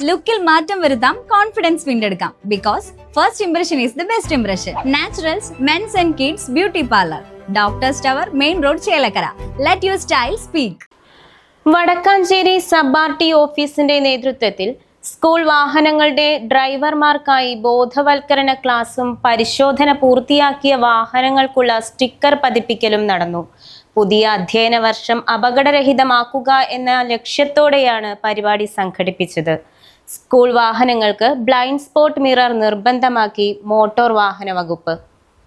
ലുക്കിൽ മാറ്റം വരുത്താം, കോൺഫിഡൻസ് വീണ്ടെടുക്കാം. Because first impression is the best impression. Naturals men's and kids beauty parlour, doctors tower, main road, Chelakkara. Let your style speak. Vadakkanchery sub RT ഓഫീസിന്റെ നേതൃത്വത്തിൽ school വാഹനങ്ങളുടെ ഡ്രൈവർമാർക്കായി ബോധവൽക്കരണ ക്ലാസും പരിശോധന പൂർത്തിയാക്കിയ വാഹനങ്ങൾക്കുള്ള സ്റ്റിക്കർ പതിപ്പിക്കലും നടന്നു. പുതിയ അധ്യയന വർഷം അപകടരഹിതമാക്കുക എന്ന ലക്ഷ്യത്തോടെയാണ് പരിപാടി സംഘടിപ്പിച്ചത്. സ്കൂൾ വാഹനങ്ങൾക്ക് ബ്ലൈൻഡ് സ്പോട്ട് മിറർ നിർബന്ധമാക്കി മോട്ടോർ വാഹന വകുപ്പ്.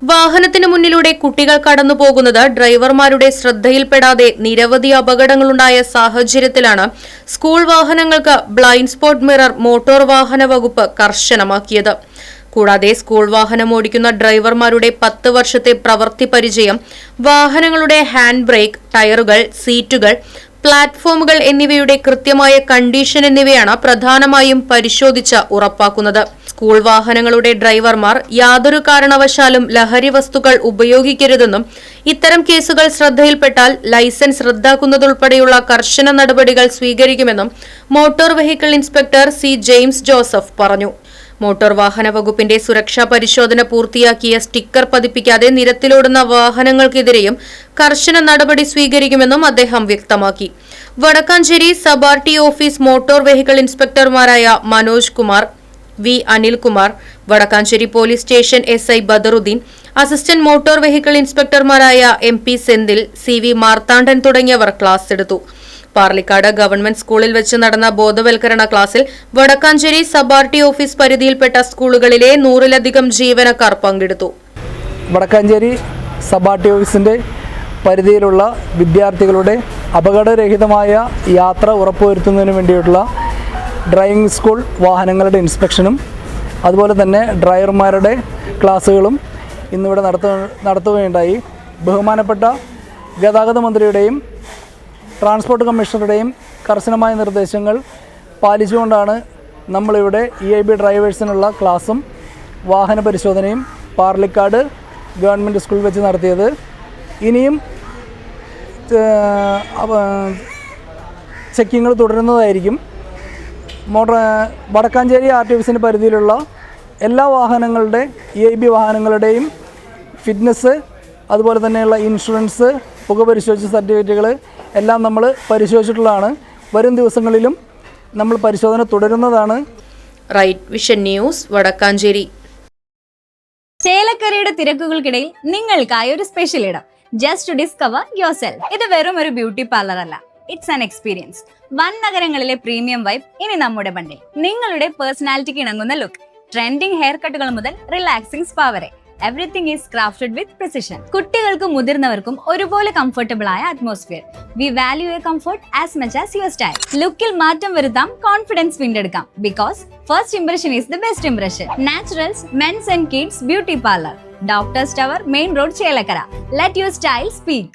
വാഹനത്തിന് മുന്നിലൂടെ കുട്ടികൾ കടന്നു പോകുന്നത് ഡ്രൈവർമാരുടെ ശ്രദ്ധയിൽപ്പെടാതെ നിരവധി അപകടങ്ങളുണ്ടായ സാഹചര്യത്തിലാണ് സ്കൂൾ വാഹനങ്ങൾക്ക് ബ്ലൈൻഡ് സ്പോട്ട് മിറർ മോട്ടോർ വാഹന വകുപ്പ് കർശനമാക്കിയത്. കൂടാതെ സ്കൂൾ വാഹനം ഓടിക്കുന്ന ഡ്രൈവർമാരുടെ 10 വർഷത്തെ പ്രവൃത്തി പരിചയം, വാഹനങ്ങളുടെ ഹാൻഡ് ബ്രേക്ക്, ടയറുകൾ, സീറ്റുകൾ, പ്ലാറ്റ്ഫോമുകൾ എന്നിവയുടെ കൃത്യമായ കണ്ടീഷൻ എന്നിവയാണ് പ്രധാനമായും പരിശോധിച്ച് ഉറപ്പാക്കുന്നത്. സ്കൂൾ വാഹനങ്ങളുടെ ഡ്രൈവർമാർ യാതൊരു കാരണവശാലും ലഹരി വസ്തുക്കൾ ഉപയോഗിക്കരുതെന്നും ഇത്തരം കേസുകൾ ശ്രദ്ധയിൽപ്പെട്ടാൽ ലൈസൻസ് റദ്ദാക്കുന്നതുൾപ്പെടെയുള്ള കർശന നടപടികൾ സ്വീകരിക്കുമെന്നും motor vehicle inspector C. James Joseph പറഞ്ഞു. മോട്ടോർ വാഹന വകുപ്പിന്റെ സുരക്ഷാ പരിശോധന പൂർത്തിയാക്കിയ സ്റ്റിക്കർ പതിപ്പിക്കാതെ നിരത്തിലോടുന്ന വാഹനങ്ങൾക്കെതിരെയും കർശന നടപടി സ്വീകരിക്കുമെന്നും അദ്ദേഹം വ്യക്തമാക്കി. Vadakkanchery sub RT office motor vehicle ഇൻസ്പെക്ടർമാരായ Manoj Kumar, V. Anilkumar, Vadakkanchery police station SI Badaruddin, assistant motor vehicle ഇൻസ്പെക്ടർമാരായ MP സെന്തിൽ, CV മാർത്താണ്ഡൻ തുടങ്ങിയവർ ക്ലാസ് എടുത്തു. പാർലിക്കാട് ഗവൺമെന്റ് സ്കൂളിൽ വെച്ച് നടന്ന ബോധവൽക്കരണ ക്ലാസ്സിൽ വടക്കാഞ്ചേരി സബ് RT ഓഫീസ് പരിധിയിൽപ്പെട്ട സ്കൂളുകളിലെ 100-ലധികം ജീവനക്കാർ പങ്കെടുത്തു. വടക്കാഞ്ചേരി സബ് RT ഓഫീസിന്റെ പരിധിയിലുള്ള വിദ്യാർത്ഥികളുടെ അപകടരഹിതമായ യാത്ര ഉറപ്പുവരുത്തുന്നതിന് വേണ്ടിയിട്ടുള്ള ഡ്രൈവിംഗ് സ്കൂൾ വാഹനങ്ങളുടെ ഇൻസ്പെക്ഷനും അതുപോലെ തന്നെ ഡ്രൈവർമാരുടെ ക്ലാസ്സുകളും ഇന്നിവിടെ നടത്തുകയുണ്ടായി. ബഹുമാനപ്പെട്ട ഗതാഗത മന്ത്രിയുടെയും ട്രാൻസ്പോർട്ട് കമ്മീഷണറുടെയും കർശനമായ നിർദ്ദേശങ്ങൾ പാലിച്ചുകൊണ്ടാണ് നമ്മളിവിടെ EIB ഡ്രൈവേഴ്സിനുള്ള ക്ലാസും വാഹന പരിശോധനയും പാർലിക്കാട് ഗവൺമെൻറ് സ്കൂളിൽ വെച്ച് നടത്തിയത്. ഇനിയും ചെക്കിങ്ങൾ തുടരുന്നതായിരിക്കും. വടക്കാഞ്ചേരി RT ഓഫീസിൻ്റെ പരിധിയിലുള്ള എല്ലാ വാഹനങ്ങളുടെ EIB വാഹനങ്ങളുടെയും ഫിറ്റ്നസ്, അതുപോലെ തന്നെയുള്ള ഇൻഷുറൻസ്, പുകപരിശോധിച്ച സർട്ടിഫിക്കറ്റുകൾ എല്ലാം നമ്മൾ പരിശോധിച്ചിട്ടുള്ളതാണ്. വരും ദിവസങ്ങളിലും നമ്മൾ പരിശോധന തുടരുന്നതാണ്. Right Vision News, Vadakkanchery. ചേലക്കരയുടെ തിരക്കുകൾക്കിടയിൽ നിങ്ങൾക്കായി ഒരു സ്പെഷ്യൽ ഇടം, just to discover yourself. ഇത് വെറും ഒരു ബ്യൂട്ടി പാർലർ അല്ല, ഇറ്റ്സ് ആൻ എക്സ്പീരിയൻസ്. വൻ നഗരങ്ങളിലെ പ്രീമിയം വൈബ് ഇനി നമ്മുടെ ബണ്ടിൽ. നിങ്ങളുടെ പേഴ്സണാലിറ്റിക്ക് ഇണങ്ങുന്ന ലുക്ക്, ട്രെൻഡിംഗ് ഹെയർ കട്ടുകൾ മുതൽ റിലാക്സിംഗ് സ്പാ വരെ, everything is crafted with precision. കുട്ടികൾക്കും മുതിർന്നവർക്കും ഒരുപോലെ കംഫർട്ടബിൾ ആയ atmosphere. We value your comfort as much as your style. ലുക്കിൽ മാറ്റം വരുത്താം, കോൺഫിഡൻസ് വീണ്ടെടുക്കാം. Because first impression is the best impression. Naturals men's and kids beauty parlour, doctors tower, main road, Chelakkara. Let your style speak.